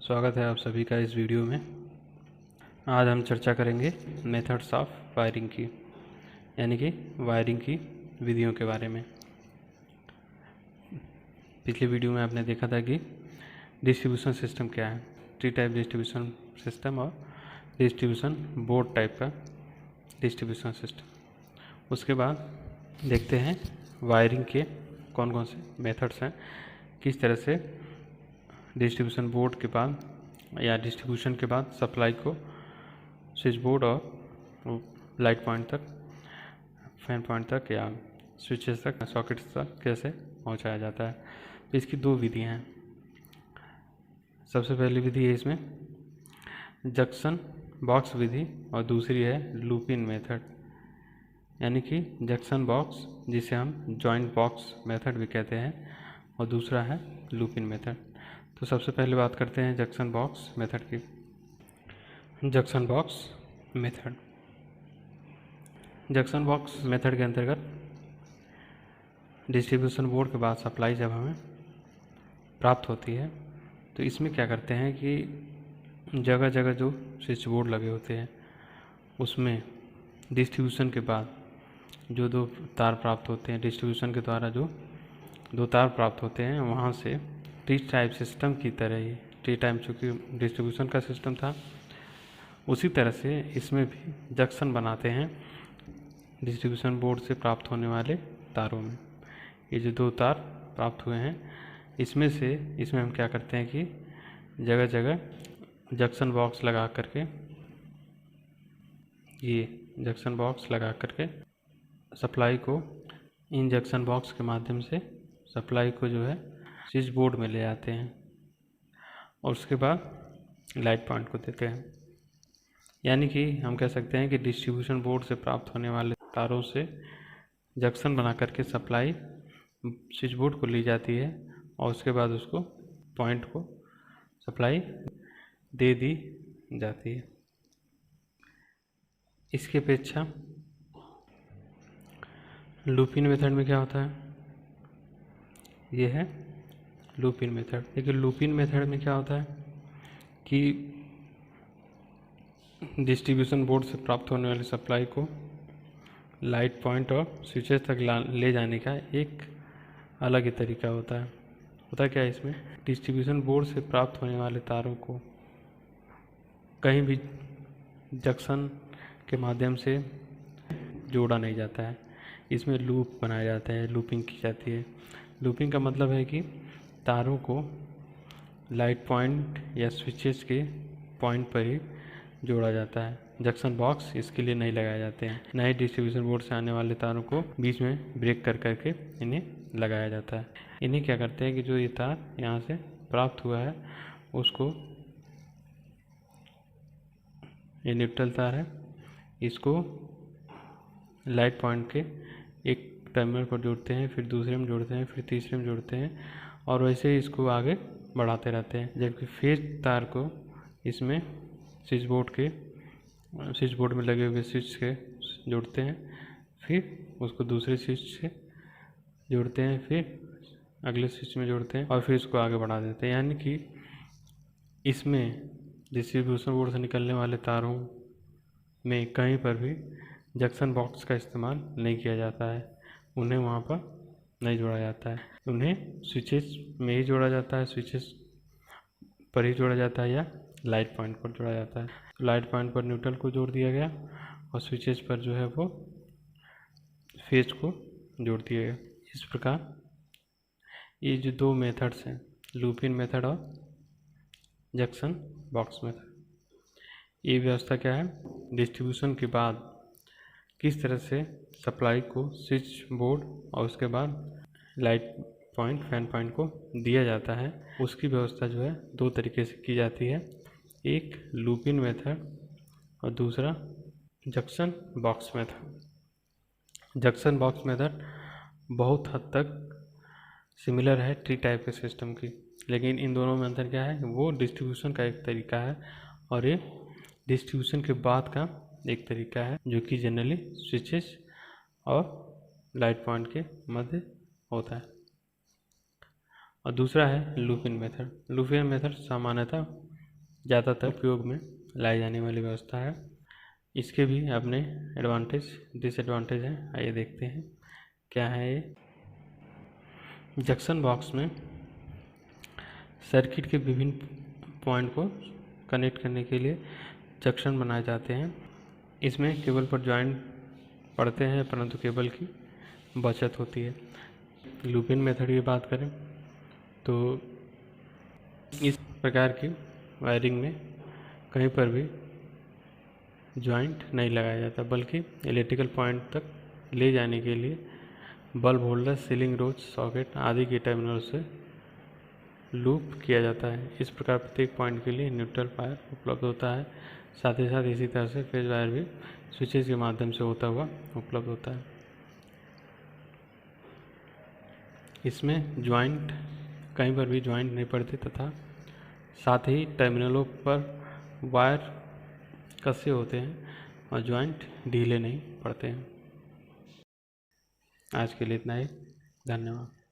स्वागत है आप सभी का इस वीडियो में। आज हम चर्चा करेंगे मेथड्स ऑफ वायरिंग की, यानी कि वायरिंग की विधियों के बारे में। पिछले वीडियो में आपने देखा था कि डिस्ट्रीब्यूशन सिस्टम क्या है, थ्री टाइप डिस्ट्रीब्यूशन सिस्टम और डिस्ट्रीब्यूशन बोर्ड टाइप का डिस्ट्रीब्यूशन सिस्टम। उसके बाद देखते हैं वायरिंग के कौन कौन से मेथड्स हैं, किस तरह से डिस्ट्रीब्यूशन बोर्ड के बाद या डिस्ट्रीब्यूशन के बाद सप्लाई को स्विच बोर्ड और लाइट पॉइंट तक, फैन पॉइंट तक या स्विचेस तक, सॉकेट्स तक कैसे पहुंचाया जाता है। तो इसकी दो विधियां हैं। सबसे पहली विधि है इसमें जंक्शन बॉक्स विधि और दूसरी है लूप इन मेथड, यानी कि जंक्शन बॉक्स जिसे हम जॉइंट बॉक्स मेथड भी कहते हैं और दूसरा है लूप इन मेथड। तो सबसे पहले बात करते हैं जंक्शन बॉक्स मेथड की। Junction box method, junction box method के अंतर्गत डिस्ट्रीब्यूशन बोर्ड के बाद सप्लाई जब हमें प्राप्त होती है तो इसमें क्या करते हैं कि जगह जगह जो स्विच बोर्ड लगे होते हैं उसमें डिस्ट्रीब्यूशन के बाद जो दो तार प्राप्त होते हैं, डिस्ट्रीब्यूशन के द्वारा जो दो तार प्राप्त होते हैं, वहाँ से टी टाइप सिस्टम की तरह ही, टी टाइप चूँकि डिस्ट्रीब्यूशन का सिस्टम था, उसी तरह से इसमें भी जंक्शन बनाते हैं डिस्ट्रीब्यूशन बोर्ड से प्राप्त होने वाले तारों में। ये जो दो तार प्राप्त हुए हैं इसमें हम क्या करते हैं कि जगह जगह जंक्शन बॉक्स लगा करके, ये जंक्शन बॉक्स लगा करके सप्लाई को इन जंक्शन बॉक्स के माध्यम से सप्लाई को जो है स्विच बोर्ड में ले आते हैं और उसके बाद लाइट पॉइंट को देते हैं। यानी कि हम कह सकते हैं कि डिस्ट्रीब्यूशन बोर्ड से प्राप्त होने वाले तारों से जंक्शन बना करके सप्लाई स्विच बोर्ड को ली जाती है और उसके बाद उसको पॉइंट को सप्लाई दे दी जाती है। इसकी अपेक्षा लूप इन मेथड में क्या होता है, ये है लूप इन मेथड। लेकिन लूप इन मेथड में क्या होता है कि डिस्ट्रीब्यूशन बोर्ड से प्राप्त होने वाली सप्लाई को लाइट पॉइंट और स्विचेस तक ले जाने का एक अलग ही तरीका होता है। होता क्या है इसमें, डिस्ट्रीब्यूशन बोर्ड से प्राप्त होने वाले तारों को कहीं भी जंक्शन के माध्यम से जोड़ा नहीं जाता है, इसमें लूप बनाया जाता है, लूपिंग की जाती है। लूपिंग का मतलब है कि तारों को लाइट पॉइंट या स्विचेस के पॉइंट पर ही जोड़ा जाता है। जंक्शन बॉक्स इसके लिए नहीं लगाए जाते हैं। नए डिस्ट्रीब्यूशन बोर्ड से आने वाले तारों को बीच में ब्रेक कर करके इन्हें लगाया जाता है। इन्हें क्या करते हैं कि जो ये तार यहाँ से प्राप्त हुआ है उसको, ये न्यूट्रल तार है, इसको लाइट पॉइंट के एक टर्मिनल पर जोड़ते हैं, फिर दूसरे में जोड़ते हैं, फिर तीसरे में जोड़ते हैं और वैसे ही इसको आगे बढ़ाते रहते हैं। जबकि फेज तार को इसमें स्विच बोर्ड में लगे हुए स्विच के जोड़ते हैं, फिर उसको दूसरे स्विच से जोड़ते हैं, फिर अगले स्विच में जोड़ते हैं और फिर इसको आगे बढ़ा देते हैं। यानी कि इसमें डिस्ट्रीब्यूशन बोर्ड से निकलने वाले तारों में कहीं पर भी जंक्शन बॉक्स का इस्तेमाल नहीं किया जाता है, उन्हें वहाँ पर नहीं जोड़ा जाता है। उन्हें स्विचेस में ही जोड़ा जाता है, स्विचेस पर ही जोड़ा जाता है या लाइट पॉइंट पर जोड़ा जाता है। तो लाइट पॉइंट पर न्यूट्रल को जोड़ दिया गया और स्विचेस पर जो है वो फेज को जोड़ दिया गया। इस प्रकार ये जो दो मेथड्स हैं, लूप इन मेथड और जंक्शन बॉक्स मेथड, ये व्यवस्था क्या है, डिस्ट्रीब्यूशन के बाद किस तरह से सप्लाई को स्विच बोर्ड और उसके बाद लाइट पॉइंट, फैन पॉइंट को दिया जाता है, उसकी व्यवस्था जो है दो तरीके से की जाती है। एक लूप इन मेथड और दूसरा junction box method. Junction box method बहुत हद तक सिमिलर है ट्री टाइप के सिस्टम की, लेकिन इन दोनों में अंतर क्या है, वो डिस्ट्रीब्यूशन का एक तरीका है और ये डिस्ट्रीब्यूशन के बाद का एक तरीका है जो कि जनरली स्विचेस और लाइट पॉइंट के मध्य होता है। और दूसरा है loop in method. Loop in method सामान्यतः ज़्यादातर उपयोग में लाई जाने वाली व्यवस्था है। इसके भी अपने एडवांटेज डिसएडवांटेज हैं, आइए देखते हैं क्या है ये। जंक्शन बॉक्स में सर्किट के विभिन्न पॉइंट को कनेक्ट करने के लिए जंक्शन बनाए जाते हैं। इसमें केबल पर जॉइंट पड़ते हैं, परंतु केबल की बचत होती है। लूपिंग मेथड की बात करें तो इस प्रकार की वायरिंग में कहीं पर भी जॉइंट नहीं लगाया जाता, बल्कि इलेक्ट्रिकल पॉइंट तक ले जाने के लिए बल्ब होल्डर, सीलिंग रोज, सॉकेट आदि के टर्मिनल से लूप किया जाता है। इस प्रकार प्रत्येक पॉइंट के लिए न्यूट्रल वायर उपलब्ध होता है। साथ ही साथ इसी तरह से फेज वायर भी स्विचेस के माध्यम से होता हुआ उपलब्ध होता है। इसमें जॉइंट कहीं पर भी जॉइंट नहीं पड़ते तथा साथ ही टर्मिनलों पर वायर कसे होते हैं और जॉइंट ढीले नहीं पड़ते हैं। आज के लिए इतना ही, धन्यवाद।